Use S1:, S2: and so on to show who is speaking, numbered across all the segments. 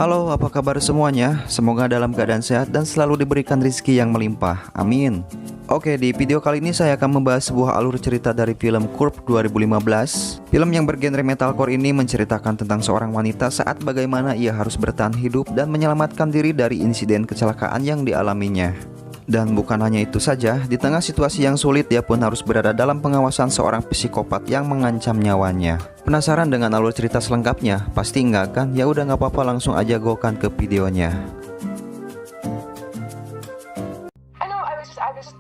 S1: Halo, apa kabar semuanya? Semoga dalam keadaan sehat dan selalu diberikan rezeki yang melimpah. Amin. Oke, di video kali ini saya akan membahas sebuah alur cerita dari film Curb 2015. Film yang bergenre metalcore ini menceritakan tentang seorang wanita saat bagaimana ia harus bertahan hidup dan menyelamatkan diri dari insiden kecelakaan yang dialaminya. Dan bukan hanya itu saja, di tengah situasi yang sulit dia pun harus berada dalam pengawasan seorang psikopat yang mengancam nyawanya. Penasaran dengan alur cerita selengkapnya? Pasti enggak kan? Ya udah nggak apa-apa, langsung aja gokan ke videonya.
S2: I know, I was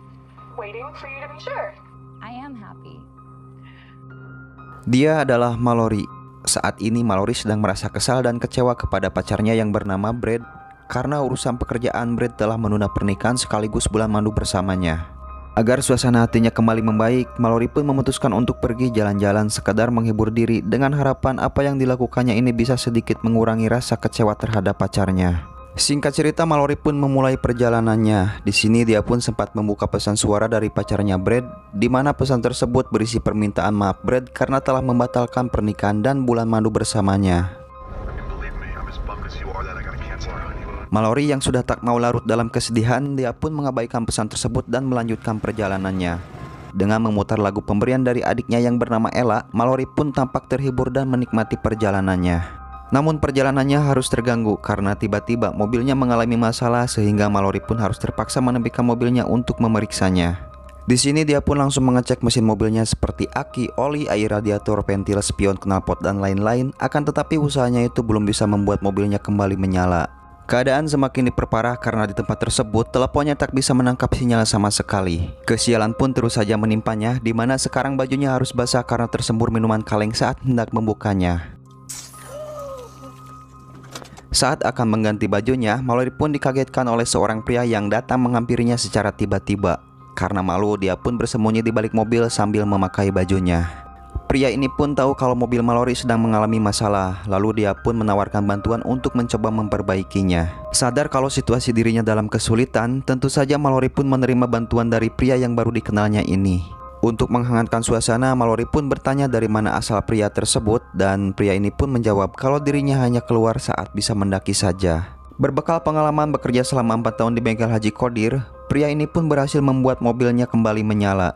S2: waiting for you to be sure.
S3: I am happy.
S1: Dia adalah Mallory. Saat ini Mallory sedang merasa kesal dan kecewa kepada pacarnya yang bernama Brad. Karena urusan pekerjaan, Brad telah menunda pernikahan sekaligus bulan madu bersamanya. Agar suasana hatinya kembali membaik, Mallory pun memutuskan untuk pergi jalan-jalan sekadar menghibur diri dengan harapan apa yang dilakukannya ini bisa sedikit mengurangi rasa kecewa terhadap pacarnya. Singkat cerita, Mallory pun memulai perjalanannya. Di sini dia pun sempat membuka pesan suara dari pacarnya Brad, di mana pesan tersebut berisi permintaan maaf Brad karena telah membatalkan pernikahan dan bulan madu bersamanya. Mallory yang sudah tak mau larut dalam kesedihan, dia pun mengabaikan pesan tersebut dan melanjutkan perjalanannya. Dengan memutar lagu pemberian dari adiknya yang bernama Ella, Mallory pun tampak terhibur dan menikmati perjalanannya. Namun perjalanannya harus terganggu karena tiba-tiba mobilnya mengalami masalah sehingga Mallory pun harus terpaksa menepikan mobilnya untuk memeriksanya. Di sini dia pun langsung mengecek mesin mobilnya seperti aki, oli, air radiator, ventil, spion, knalpot, dan lain-lain. Akan tetapi usahanya itu belum bisa membuat mobilnya kembali menyala. Keadaan semakin diperparah karena di tempat tersebut teleponnya tak bisa menangkap sinyal sama sekali. Kesialan pun terus saja menimpanya, di mana sekarang bajunya harus basah karena tersembur minuman kaleng saat hendak membukanya. Saat akan mengganti bajunya, Mallory pun dikagetkan oleh seorang pria yang datang menghampirinya secara tiba-tiba. Karena malu, dia pun bersembunyi di balik mobil sambil memakai bajunya. Pria ini pun tahu kalau mobil Mallory sedang mengalami masalah, lalu dia pun menawarkan bantuan untuk mencoba memperbaikinya. Sadar kalau situasi dirinya dalam kesulitan, tentu saja Mallory pun menerima bantuan dari pria yang baru dikenalnya ini. Untuk menghangatkan suasana, Mallory pun bertanya dari mana asal pria tersebut, dan pria ini pun menjawab kalau dirinya hanya keluar saat bisa mendaki saja. Berbekal pengalaman bekerja selama 4 tahun di bengkel Haji Kodir, pria ini pun berhasil membuat mobilnya kembali menyala.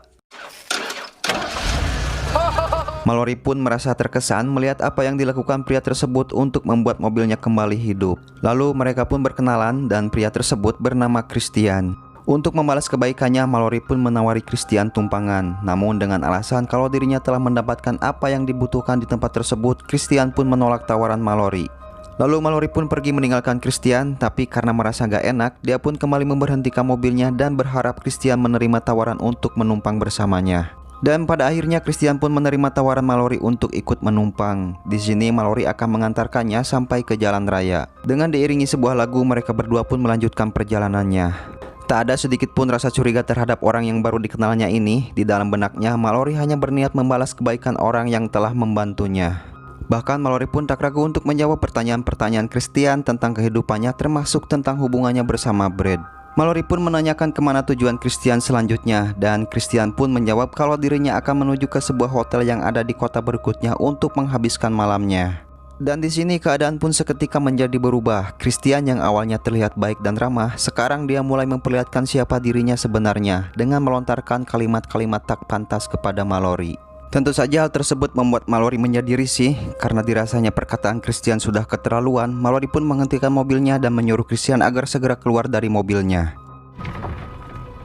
S1: Mallory pun merasa terkesan melihat apa yang dilakukan pria tersebut untuk membuat mobilnya kembali hidup. Lalu mereka pun berkenalan dan pria tersebut bernama Christian. Untuk membalas kebaikannya, Mallory pun menawari Christian tumpangan. Namun dengan alasan kalau dirinya telah mendapatkan apa yang dibutuhkan di tempat tersebut, Christian pun menolak tawaran Mallory. Lalu Mallory pun pergi meninggalkan Christian, tapi karena merasa gak enak, dia pun kembali memberhentikan mobilnya dan berharap Christian menerima tawaran untuk menumpang bersamanya. Dan pada akhirnya Christian pun menerima tawaran Mallory untuk ikut menumpang. Di sini Mallory akan mengantarkannya sampai ke jalan raya. Dengan diiringi sebuah lagu, mereka berdua pun melanjutkan perjalanannya. Tak ada sedikit pun rasa curiga terhadap orang yang baru dikenalnya ini. Di dalam benaknya, Mallory hanya berniat membalas kebaikan orang yang telah membantunya. Bahkan Mallory pun tak ragu untuk menjawab pertanyaan-pertanyaan Christian tentang kehidupannya, termasuk tentang hubungannya bersama Brad. Mallory pun menanyakan kemana tujuan Christian selanjutnya, dan Christian pun menjawab kalau dirinya akan menuju ke sebuah hotel yang ada di kota berikutnya untuk menghabiskan malamnya. Dan di sini keadaan pun seketika menjadi berubah. Christian yang awalnya terlihat baik dan ramah, sekarang dia mulai memperlihatkan siapa dirinya sebenarnya dengan melontarkan kalimat-kalimat tak pantas kepada Mallory. Tentu saja hal tersebut membuat Mallory menjadi risih. Karena dirasanya perkataan Christian sudah keterlaluan, Mallory pun menghentikan mobilnya dan menyuruh Christian agar segera keluar dari mobilnya.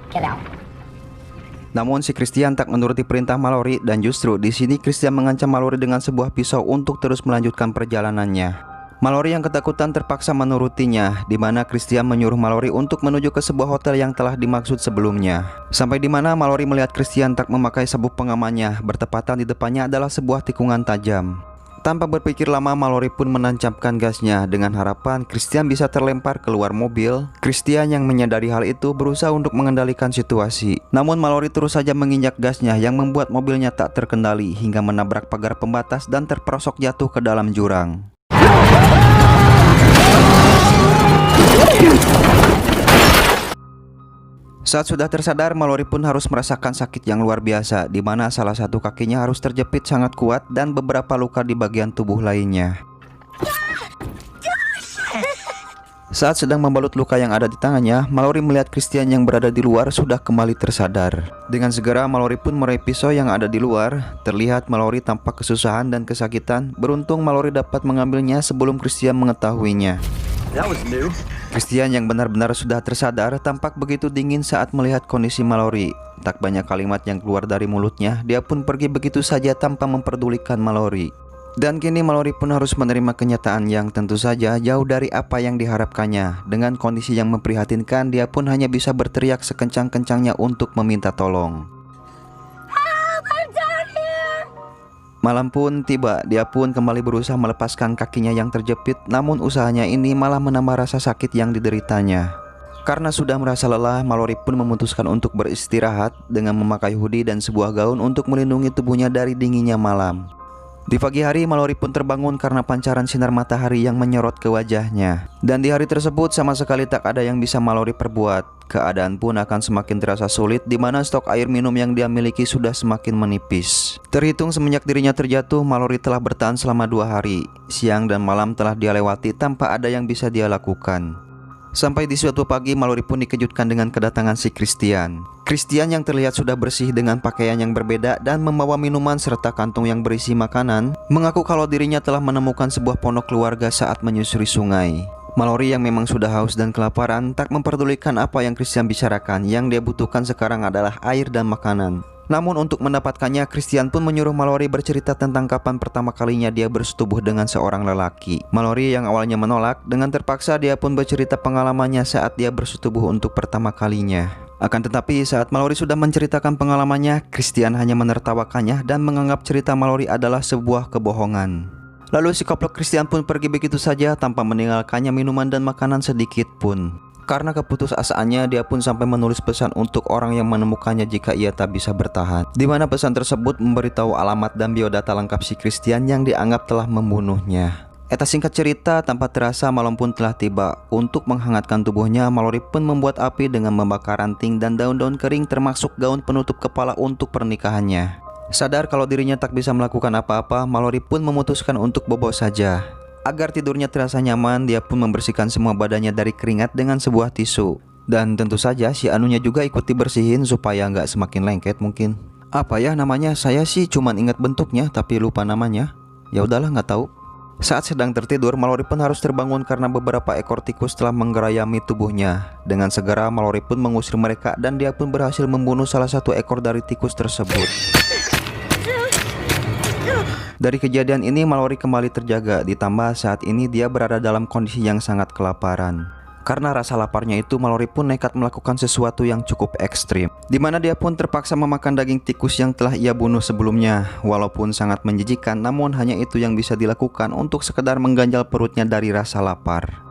S3: Get out.
S1: Namun si Christian tak menuruti perintah Mallory, dan justru di sini Christian mengancam Mallory dengan sebuah pisau untuk terus melanjutkan perjalanannya. Mallory yang ketakutan terpaksa menurutinya, di mana Christian menyuruh Mallory untuk menuju ke sebuah hotel yang telah dimaksud sebelumnya. Sampai di mana Mallory melihat Christian tak memakai sabuk pengamannya, bertepatan di depannya adalah sebuah tikungan tajam. Tanpa berpikir lama, Mallory pun menancapkan gasnya dengan harapan Christian bisa terlempar keluar mobil. Christian yang menyadari hal itu berusaha untuk mengendalikan situasi. Namun Mallory terus saja menginjak gasnya yang membuat mobilnya tak terkendali hingga menabrak pagar pembatas dan terperosok jatuh ke dalam jurang. Saat sudah tersadar, Mallory pun harus merasakan sakit yang luar biasa, di mana salah satu kakinya harus terjepit sangat kuat dan beberapa luka di bagian tubuh lainnya. Saat sedang membalut luka yang ada di tangannya, Mallory melihat Christian yang berada di luar sudah kembali tersadar. Dengan segera Mallory pun meraih pisau yang ada di luar. Terlihat Mallory tampak kesusahan dan kesakitan. Beruntung Mallory dapat mengambilnya sebelum Christian mengetahuinya. Christian yang benar-benar sudah tersadar tampak begitu dingin saat melihat kondisi Mallory. Tak banyak kalimat yang keluar dari mulutnya, dia pun pergi begitu saja tanpa memperdulikan Mallory. Dan kini Mallory pun harus menerima kenyataan yang tentu saja jauh dari apa yang diharapkannya. Dengan kondisi yang memprihatinkan, dia pun hanya bisa berteriak sekencang-kencangnya untuk meminta tolong. Malam pun tiba, dia pun kembali berusaha melepaskan kakinya yang terjepit, namun usahanya ini malah menambah rasa sakit yang dideritanya. Karena sudah merasa lelah, Mallory pun memutuskan untuk beristirahat dengan memakai hoodie dan sebuah gaun untuk melindungi tubuhnya dari dinginnya malam. Di pagi hari, Mallory pun terbangun karena pancaran sinar matahari yang menyorot ke wajahnya. Dan di hari tersebut sama sekali tak ada yang bisa Mallory perbuat. Keadaan pun akan semakin terasa sulit, di mana stok air minum yang dia miliki sudah semakin menipis. Terhitung semenjak dirinya terjatuh, Mallory telah bertahan selama 2 hari. Siang dan malam telah dia lewati tanpa ada yang bisa dia lakukan. Sampai di suatu pagi, Mallory pun dikejutkan dengan kedatangan si Christian. Christian yang terlihat sudah bersih dengan pakaian yang berbeda dan membawa minuman serta kantung yang berisi makanan, mengaku kalau dirinya telah menemukan sebuah pondok keluarga saat menyusuri sungai. Mallory yang memang sudah haus dan kelaparan tak memperdulikan apa yang Christian bicarakan. Yang dia butuhkan sekarang adalah air dan makanan. Namun untuk mendapatkannya, Christian pun menyuruh Mallory bercerita tentang kapan pertama kalinya dia bersetubuh dengan seorang lelaki. Mallory yang awalnya menolak, dengan terpaksa dia pun bercerita pengalamannya saat dia bersetubuh untuk pertama kalinya. Akan tetapi saat Mallory sudah menceritakan pengalamannya, Christian hanya menertawakannya dan menganggap cerita Mallory adalah sebuah kebohongan. Lalu si koplok Christian pun pergi begitu saja tanpa meninggalkannya minuman dan makanan sedikit pun. Karena keputusasaannya, dia pun sampai menulis pesan untuk orang yang menemukannya jika ia tak bisa bertahan. Di mana pesan tersebut memberitahu alamat dan biodata lengkap si Christian yang dianggap telah membunuhnya. Eta singkat cerita, tanpa terasa malam pun telah tiba. Untuk menghangatkan tubuhnya, Mallory pun membuat api dengan membakar ranting dan daun-daun kering termasuk gaun penutup kepala untuk pernikahannya. Sadar kalau dirinya tak bisa melakukan apa-apa, Mallory pun memutuskan untuk bobo saja. Agar tidurnya terasa nyaman, dia pun membersihkan semua badannya dari keringat dengan sebuah tisu. Dan tentu saja si anunya juga ikut dibersihin supaya nggak semakin lengket mungkin. Apa ya namanya? Saya sih cuman ingat bentuknya tapi lupa namanya. Ya udahlah, nggak tahu. Saat sedang tertidur, Mallory pun harus terbangun karena beberapa ekor tikus telah menggerayami tubuhnya. Dengan segera Mallory pun mengusir mereka dan dia pun berhasil membunuh salah satu ekor dari tikus tersebut. Dari kejadian ini Mallory kembali terjaga, ditambah saat ini dia berada dalam kondisi yang sangat kelaparan. Karena rasa laparnya itu, Mallory pun nekat melakukan sesuatu yang cukup ekstrim, di mana dia pun terpaksa memakan daging tikus yang telah ia bunuh sebelumnya. Walaupun sangat menjijikan, namun hanya itu yang bisa dilakukan untuk sekedar mengganjal perutnya dari rasa lapar.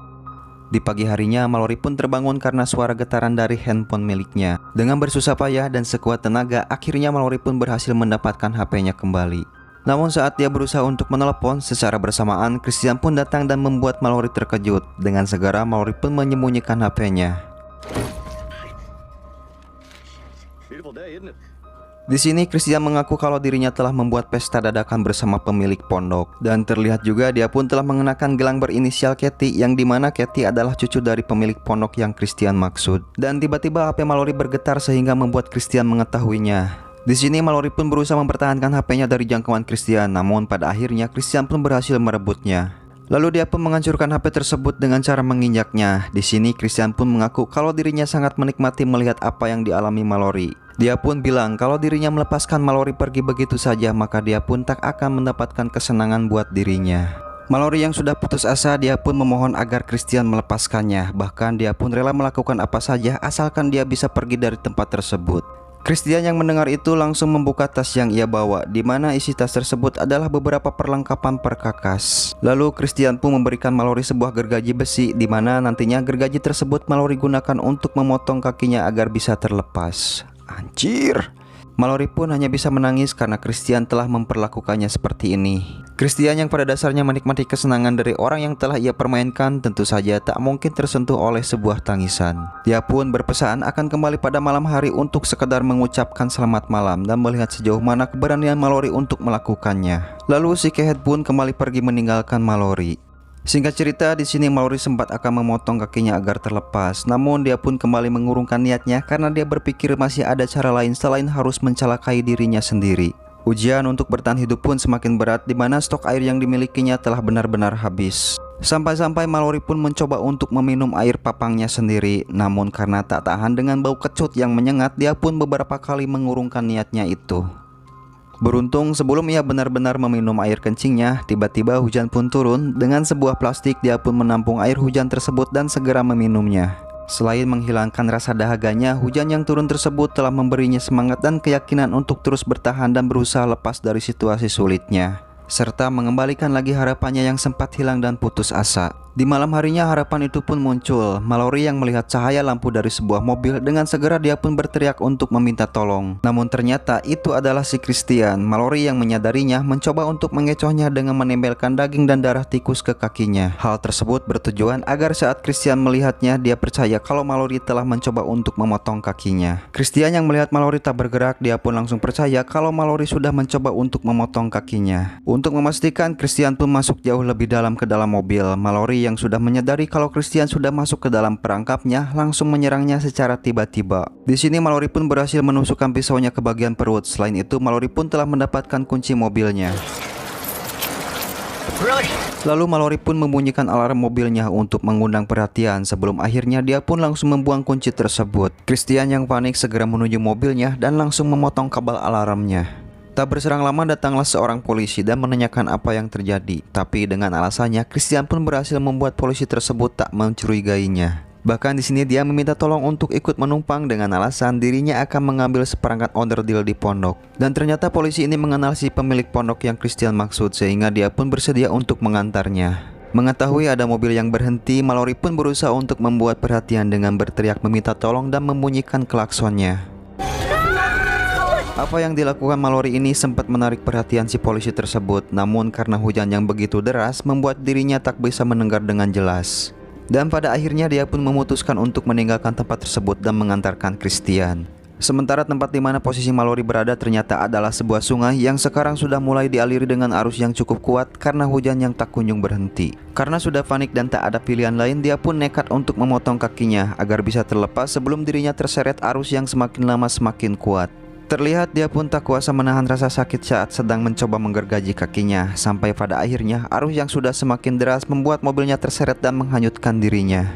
S1: Di pagi harinya, Mallory pun terbangun karena suara getaran dari handphone miliknya. Dengan bersusah payah dan sekuat tenaga, akhirnya Mallory pun berhasil mendapatkan HP-nya kembali. Namun saat dia berusaha untuk menelepon, secara bersamaan Christian pun datang dan membuat Mallory terkejut. Dengan segera Mallory pun menyembunyikan HP-nya. Di sini Christian mengaku kalau dirinya telah membuat pesta dadakan bersama pemilik pondok. Dan terlihat juga dia pun telah mengenakan gelang berinisial Katie, yang dimana Katie adalah cucu dari pemilik pondok yang Christian maksud. Dan tiba-tiba HP Mallory bergetar sehingga membuat Christian mengetahuinya. Di sini Mallory pun berusaha mempertahankan HP-nya dari jangkauan Christian, namun pada akhirnya Christian pun berhasil merebutnya. Lalu dia pun menghancurkan HP tersebut dengan cara menginjaknya. Di sini Christian pun mengaku kalau dirinya sangat menikmati melihat apa yang dialami Mallory. Dia pun bilang kalau dirinya melepaskan Mallory pergi begitu saja, maka dia pun tak akan mendapatkan kesenangan buat dirinya. Mallory yang sudah putus asa, dia pun memohon agar Christian melepaskannya. Bahkan dia pun rela melakukan apa saja asalkan dia bisa pergi dari tempat tersebut. Christian yang mendengar itu langsung membuka tas yang ia bawa, di mana isi tas tersebut adalah beberapa perlengkapan perkakas. Lalu Christian pun memberikan Mallory sebuah gergaji besi, di mana nantinya gergaji tersebut Mallory gunakan untuk memotong kakinya agar bisa terlepas. Anjir! Mallory pun hanya bisa menangis karena Christian telah memperlakukannya seperti ini. Christian yang pada dasarnya menikmati kesenangan dari orang yang telah ia permainkan tentu saja tak mungkin tersentuh oleh sebuah tangisan. Dia pun berpesan akan kembali pada malam hari untuk sekedar mengucapkan selamat malam dan melihat sejauh mana keberanian Mallory untuk melakukannya. Lalu si Kehet pun kembali pergi meninggalkan Mallory. Singkat cerita, di sini Mallory sempat akan memotong kakinya agar terlepas. Namun dia pun kembali mengurungkan niatnya karena dia berpikir masih ada cara lain selain harus mencelakai dirinya sendiri. Ujian untuk bertahan hidup pun semakin berat di mana stok air yang dimilikinya telah benar-benar habis. Sampai-sampai Mallory pun mencoba untuk meminum air papangnya sendiri. Namun karena tak tahan dengan bau kecut yang menyengat, dia pun beberapa kali mengurungkan niatnya itu. Beruntung sebelum ia benar-benar meminum air kencingnya, tiba-tiba hujan pun turun. Dengan sebuah plastik dia pun menampung air hujan tersebut dan segera meminumnya. Selain menghilangkan rasa dahaganya, hujan yang turun tersebut telah memberinya semangat dan keyakinan untuk terus bertahan dan berusaha lepas dari situasi sulitnya, serta mengembalikan lagi harapannya yang sempat hilang dan putus asa. Di malam harinya harapan itu pun muncul. Mallory yang melihat cahaya lampu dari sebuah mobil, dengan segera dia pun berteriak untuk meminta tolong. Namun ternyata itu adalah si Christian. Mallory yang menyadarinya mencoba untuk mengecohnya dengan menempelkan daging dan darah tikus ke kakinya. Hal tersebut bertujuan agar saat Christian melihatnya, dia percaya kalau Mallory telah mencoba untuk memotong kakinya. Christian yang melihat Mallory tak bergerak, dia pun langsung percaya kalau Mallory sudah mencoba untuk memotong kakinya. Untuk memastikan, Christian pun masuk jauh lebih dalam ke dalam mobil. Mallory yang sudah menyadari kalau Christian sudah masuk ke dalam perangkapnya, langsung menyerangnya secara tiba-tiba. Di sini Mallory pun berhasil menusukkan pisaunya ke bagian perut. Selain itu, Mallory pun telah mendapatkan kunci mobilnya. Lalu Mallory pun membunyikan alarm mobilnya untuk mengundang perhatian. Sebelum akhirnya dia pun langsung membuang kunci tersebut. Christian yang panik segera menuju mobilnya dan langsung memotong kabel alarmnya. Tak berserang lama datanglah seorang polisi dan menanyakan apa yang terjadi. Tapi dengan alasannya, Christian pun berhasil membuat polisi tersebut tak mencurigainya. Bahkan di sini dia meminta tolong untuk ikut menumpang dengan alasan dirinya akan mengambil seperangkat onderdil di pondok. Dan ternyata polisi ini mengenal si pemilik pondok yang Christian maksud, sehingga dia pun bersedia untuk mengantarnya. Mengetahui ada mobil yang berhenti, Mallory pun berusaha untuk membuat perhatian dengan berteriak meminta tolong dan membunyikan klaksonnya. Apa yang dilakukan Mallory ini sempat menarik perhatian si polisi tersebut. Namun karena hujan yang begitu deras, membuat dirinya tak bisa mendengar dengan jelas. Dan pada akhirnya dia pun memutuskan untuk meninggalkan tempat tersebut dan mengantarkan Christian. Sementara tempat di mana posisi Mallory berada ternyata adalah sebuah sungai yang sekarang sudah mulai dialiri dengan arus yang cukup kuat karena hujan yang tak kunjung berhenti. Karena sudah panik dan tak ada pilihan lain, dia pun nekat untuk memotong kakinya agar bisa terlepas sebelum dirinya terseret arus yang semakin lama semakin kuat. Terlihat dia pun tak kuasa menahan rasa sakit saat sedang mencoba menggergaji kakinya. Sampai pada akhirnya arus yang sudah semakin deras membuat mobilnya terseret dan menghanyutkan dirinya.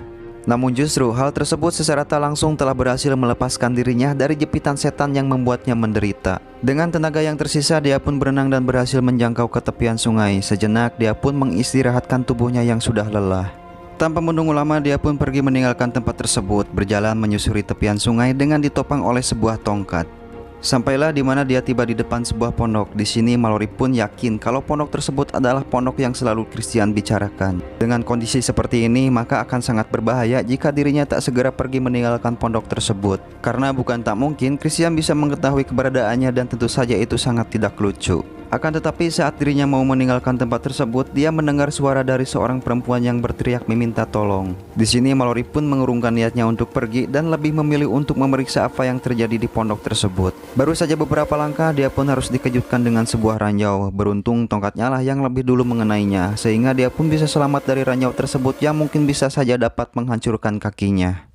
S1: Namun justru hal tersebut secara tak langsung telah berhasil melepaskan dirinya dari jepitan setan yang membuatnya menderita. Dengan tenaga yang tersisa, dia pun berenang dan berhasil menjangkau ke tepian sungai. Sejenak dia pun mengistirahatkan tubuhnya yang sudah lelah. Tanpa menunggu lama, dia pun pergi meninggalkan tempat tersebut, berjalan menyusuri tepian sungai dengan ditopang oleh sebuah tongkat. Sampailah di mana dia tiba di depan sebuah pondok. Di sini Mallory pun yakin kalau pondok tersebut adalah pondok yang selalu Christian bicarakan. Dengan kondisi seperti ini, maka akan sangat berbahaya jika dirinya tak segera pergi meninggalkan pondok tersebut. Karena bukan tak mungkin Christian bisa mengetahui keberadaannya dan tentu saja itu sangat tidak lucu. Akan tetapi saat dirinya mau meninggalkan tempat tersebut, dia mendengar suara dari seorang perempuan yang berteriak meminta tolong. Di sini Mallory pun mengurungkan niatnya untuk pergi dan lebih memilih untuk memeriksa apa yang terjadi di pondok tersebut. Baru saja beberapa langkah, dia pun harus dikejutkan dengan sebuah ranjau. Beruntung tongkatnya lah yang lebih dulu mengenainya, sehingga dia pun bisa selamat dari ranjau tersebut yang mungkin bisa saja dapat menghancurkan kakinya.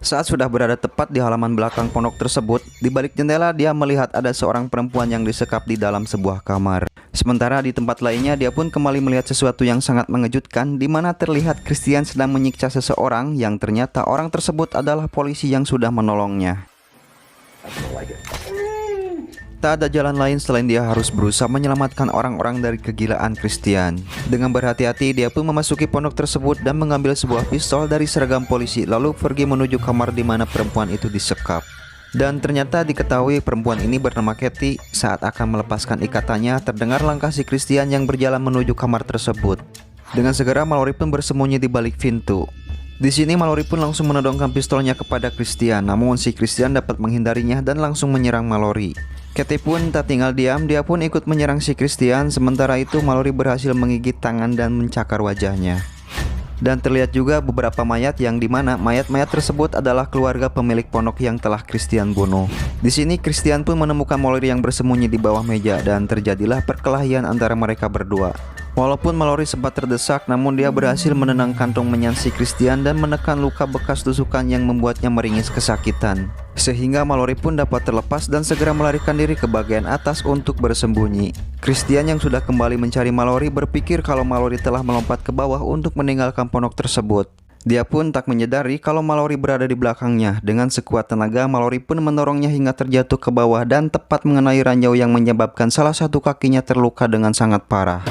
S1: Saat sudah berada tepat di halaman belakang pondok tersebut, di balik jendela dia melihat ada seorang perempuan yang disekap di dalam sebuah kamar. Sementara di tempat lainnya dia pun kembali melihat sesuatu yang sangat mengejutkan, di mana terlihat Christian sedang menyiksa seseorang yang ternyata orang tersebut adalah polisi yang sudah menolongnya. Tak ada jalan lain selain dia harus berusaha menyelamatkan orang-orang dari kegilaan Christian. Dengan berhati-hati, dia pun memasuki pondok tersebut dan mengambil sebuah pistol dari seragam polisi, lalu pergi menuju kamar di mana perempuan itu disekap. Dan ternyata diketahui perempuan ini bernama Katie. Saat akan melepaskan ikatannya, terdengar langkah si Christian yang berjalan menuju kamar tersebut. Dengan segera Mallory pun bersembunyi di balik pintu. Di sini Mallory pun langsung menodongkan pistolnya kepada Christian, namun si Christian dapat menghindarinya dan langsung menyerang Mallory. Katie pun tak tinggal diam, dia pun ikut menyerang si Christian. Sementara itu Mallory berhasil menggigit tangan dan mencakar wajahnya. Dan terlihat juga beberapa mayat yang dimana mayat-mayat tersebut adalah keluarga pemilik pondok yang telah Christian bunuh. Di sini Christian pun menemukan Mallory yang bersembunyi di bawah meja dan terjadilah perkelahian antara mereka berdua. Walaupun Mallory sempat terdesak, namun dia berhasil menenang kantong menyan si Christian dan menekan luka bekas tusukan yang membuatnya meringis kesakitan. Sehingga Mallory pun dapat terlepas dan segera melarikan diri ke bagian atas untuk bersembunyi. Christian yang sudah kembali mencari Mallory berpikir kalau Mallory telah melompat ke bawah untuk meninggalkan pondok tersebut. Dia pun tak menyadari kalau Mallory berada di belakangnya. Dengan sekuat tenaga, Mallory pun mendorongnya hingga terjatuh ke bawah dan tepat mengenai ranjau yang menyebabkan salah satu kakinya terluka dengan sangat parah.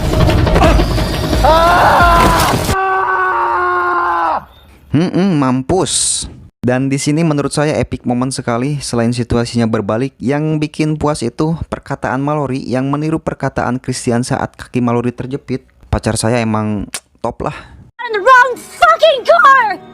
S1: Mampus. Dan di sini menurut saya epic moment sekali. Selain situasinya berbalik, yang bikin puas itu perkataan Mallory yang meniru perkataan Christian saat kaki Mallory terjepit. Pacar saya emang top lah.
S3: In the wrong fucking car!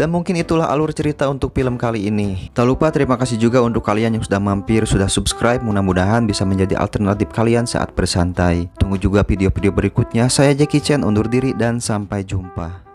S1: Dan mungkin itulah alur cerita untuk film kali ini. Tak lupa terima kasih juga untuk kalian yang sudah mampir, sudah subscribe. Mudah-mudahan bisa menjadi alternatif kalian saat bersantai. Tunggu juga video-video berikutnya. Saya Jackie Chan undur diri dan sampai jumpa.